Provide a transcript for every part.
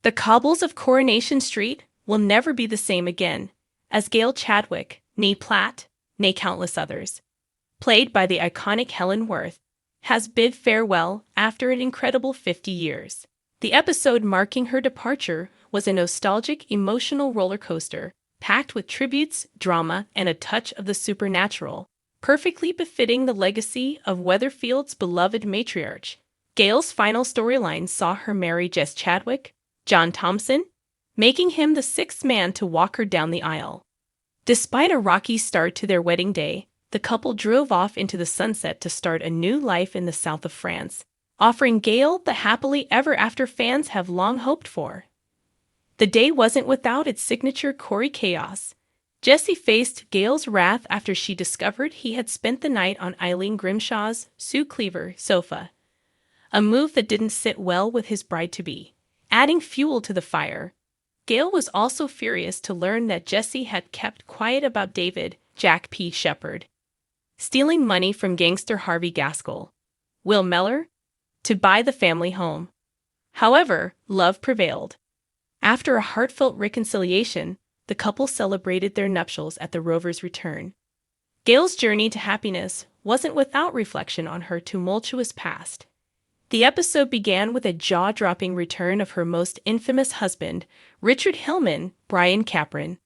The cobbles of Coronation Street will never be the same again, as Gail Chadwick, née Platt, née countless others, played by the iconic Helen Worth, has bid farewell after an incredible 50 years. The episode marking her departure was a nostalgic, emotional roller coaster, packed with tributes, drama, and a touch of the supernatural, perfectly befitting the legacy of Weatherfield's beloved matriarch. Gail's final storyline saw her marry Jess Chadwick, John Thompson, making him the sixth man to walk her down the aisle. Despite a rocky start to their wedding day, the couple drove off into the sunset to start a new life in the south of France, offering Gail the happily ever after fans have long hoped for. The day wasn't without its signature Corey chaos. Jesse faced Gail's wrath after she discovered he had spent the night on Eileen Grimshaw's Sue Cleaver sofa, a move that didn't sit well with his bride-to-be. Adding fuel to the fire, Gail was also furious to learn that Jesse had kept quiet about David, Jack P. Shepard, stealing money from gangster Harvey Gaskell, Will Meller, to buy the family home. However, love prevailed. After a heartfelt reconciliation, the couple celebrated their nuptials at the Rover's return. Gail's journey to happiness wasn't without reflection on her tumultuous past. The episode began with a jaw-dropping return of her most infamous husband, Richard Hillman, Brian Capron.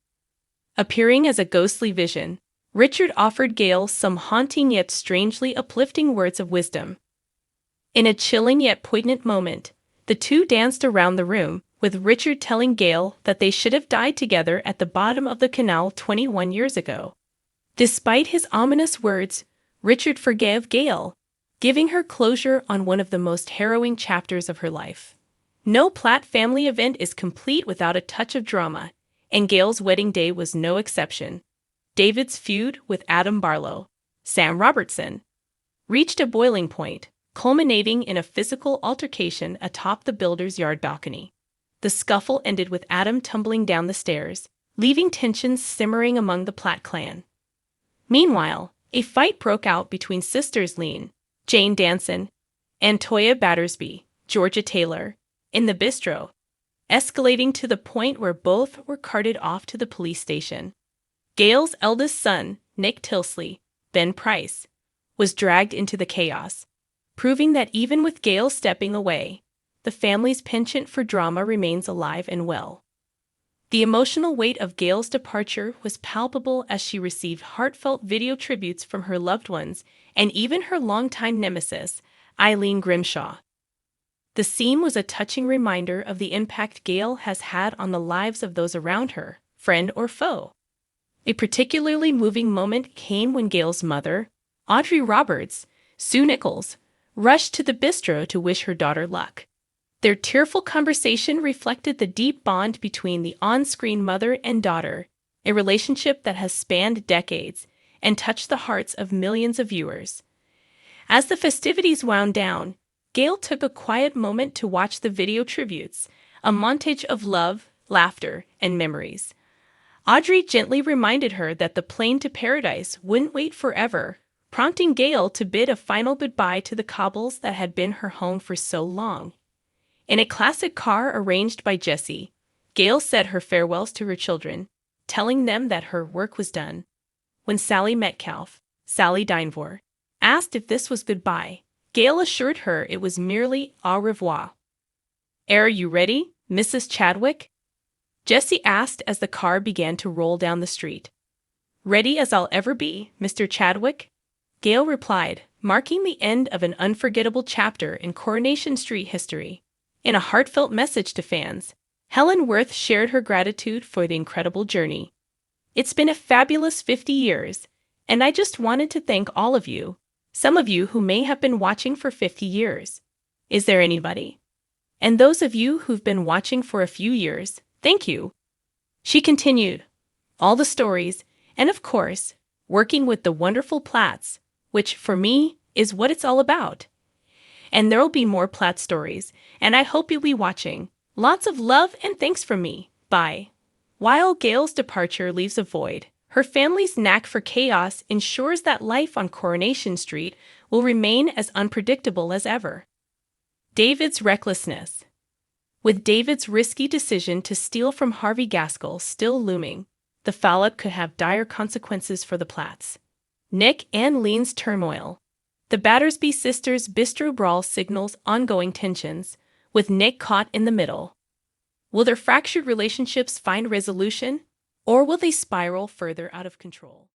Appearing as a ghostly vision, Richard offered Gail some haunting yet strangely uplifting words of wisdom. In a chilling yet poignant moment, the two danced around the room, with Richard telling Gail that they should have died together at the bottom of the canal 21 years ago. Despite his ominous words, Richard forgave Gail, giving her closure on one of the most harrowing chapters of her life. No Platt family event is complete without a touch of drama, and Gail's wedding day was no exception. David's feud with Adam Barlow, Sam Robertson, reached a boiling point, culminating in a physical altercation atop the builder's yard balcony. The scuffle ended with Adam tumbling down the stairs, leaving tensions simmering among the Platt clan. Meanwhile, a fight broke out between sisters Lean, Jane Danson, and Toya Battersby, Georgia Taylor, in the bistro, escalating to the point where both were carted off to the police station. Gail's eldest son, Nick Tilsley, Ben Price, was dragged into the chaos, proving that even with Gail stepping away, the family's penchant for drama remains alive and well. The emotional weight of Gail's departure was palpable as she received heartfelt video tributes from her loved ones and even her longtime nemesis, Eileen Grimshaw. The scene was a touching reminder of the impact Gail has had on the lives of those around her, friend or foe. A particularly moving moment came when Gail's mother, Audrey Roberts, Sue Nichols, rushed to the bistro to wish her daughter luck. Their tearful conversation reflected the deep bond between the on-screen mother and daughter, a relationship that has spanned decades and touched the hearts of millions of viewers. As the festivities wound down, Gail took a quiet moment to watch the video tributes, a montage of love, laughter, and memories. Audrey gently reminded her that the plane to paradise wouldn't wait forever, prompting Gail to bid a final goodbye to the cobbles that had been her home for so long. In a classic car arranged by Jesse, Gail said her farewells to her children, telling them that her work was done. When Sally Metcalf, Sally Dinevor, asked if this was goodbye, Gail assured her it was merely au revoir. "Are you ready, Mrs. Chadwick?" Jesse asked as the car began to roll down the street. "Ready as I'll ever be, Mr. Chadwick," Gail replied, marking the end of an unforgettable chapter in Coronation Street history. In a heartfelt message to fans, Helen Worth shared her gratitude for the incredible journey. "It's been a fabulous 50 years, and I just wanted to thank all of you, some of you who may have been watching for 50 years. Is there anybody? And those of you who've been watching for a few years, thank you." She continued, "All the stories, and of course, working with the wonderful Platts, which, for me, is what it's all about. And there'll be more Platt stories, and I hope you'll be watching. Lots of love and thanks from me. Bye." While Gail's departure leaves a void, her family's knack for chaos ensures that life on Coronation Street will remain as unpredictable as ever. David's recklessness. With David's risky decision to steal from Harvey Gaskell still looming, the fallout could have dire consequences for the Platts. Nick and Lean's turmoil. The Battersby sisters' bistro brawl signals ongoing tensions, with Nick caught in the middle. Will their fractured relationships find resolution, or will they spiral further out of control?